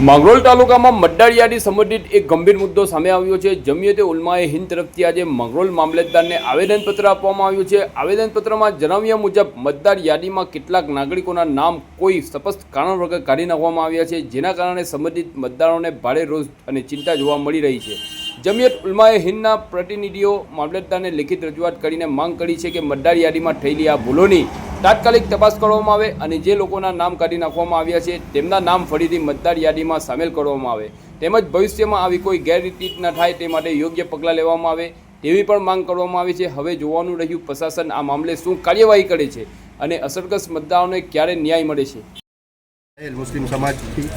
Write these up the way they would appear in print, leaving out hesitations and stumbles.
માંગરોળ તાલુકામાં મતદાર યાદી સંબંધિત એક ગંભીર મુદ્દો સામે આવ્યો છે। જમિયતે ઉલમાએ હિન્દ તરફથી આજે માંગરોળ મામલતદારને આવેદનપત્ર આપવામાં આવ્યું છે। આવેદનપત્રમાં જણાવ્યા મુજબ મતદાર યાદીમાં કેટલાક નાગરિકોના નામ કોઈ સ્પષ્ટ કારણ વગર કાઢી નાખવામાં આવ્યા છે, જેના કારણે સંબંધિત મતદારોને ભારે રોષ અને ચિંતા જોવા મળી રહી છે। જમિયત ઉલમાએ હિન્દના પ્રતિનિધિઓ મામલતદારને લેખિત રજૂઆત કરીને માંગ કરી છે કે મતદાર યાદીમાં થયેલી આ ભૂલોની તાત્કાલિક તપાસ કરવામાં આવે અને જે લોકોના નામ કાઢી નાખવામાં આવ્યા છે તેમના નામ ફરીથી મતદાર યાદીમાં સામેલ કરવામાં આવે, તેમજ ભવિષ્યમાં આવી કોઈ ગેરરીતિ ન થાય તે માટે યોગ્ય પગલાં લેવામાં આવે તેવી પણ માંગ કરવામાં આવી છે। હવે જોવાનું રહ્યું પ્રશાસન આ મામલે શું કાર્યવાહી કરે છે અને અસરગ્રસ્ત મતદારોને ક્યારે ન્યાય મળે છે। મુસ્લિમ સમાજથી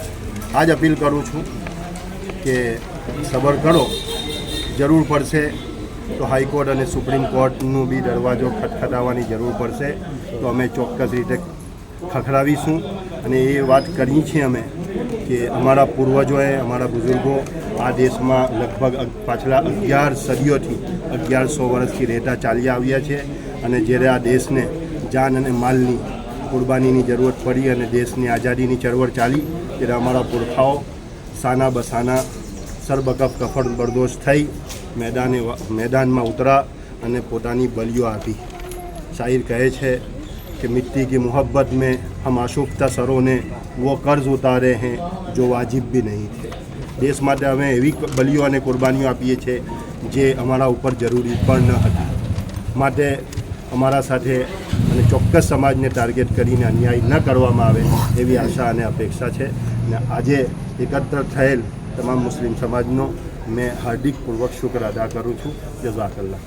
આજ અપીલ કરું છું કે સબર કરો, જરૂર પડશે તો હાઈકોર્ટ અને સુપ્રીમ કોર્ટનું બી દરવાજો ખટખટાવવાની જરૂર પડશે તો અમે ચોક્કસ રીતે ખખડાવીશું। અને એ વાત કરી છે અમે કે અમારા પૂર્વજોએ, અમારા બુઝુર્ગો આ દેશમાં લગભગ પાછલા 11 સદીઓથી 1100 વર્ષથી રહેતા ચાલ્યા આવ્યા છે અને જ્યારે આ દેશને જાન અને માલની કુરબાનીની જરૂરત પડી અને દેશની આઝાદીની ચળવળ ચાલી ત્યારે અમારા પુરખાઓ સાના બસાના સરબકફ કફન બરદોશ થઈ मैदाનમાં उतरा અને પોતાની બલિયો આપી। શાયર કહે છે कि मिट्टी की मोहब्बत में हम आशुफ्ता सरों ने वो कर्ज उतारे हैं जो वाजिब भी नहीं थे। देश માટે અમે એવી બલિયો અને કુરબાનીઓ આપીએ છીએ જે અમારા ઉપર જરૂરી પણ ન હતી। માટે અમારા સાથે અને ચોક્કસ સમાજને ટાર્ગેટ કરીને અન્યાય ન કરવામાં આવે એવી આશા અને અપેક્ષા છે। અને આજે એકત્ર થયેલ તમામ મુસ્લિમ સમાજનો मैं हार्दिक पूर्वक शुक्र अदा करूँ छूँ। जज़ाकल्लाह।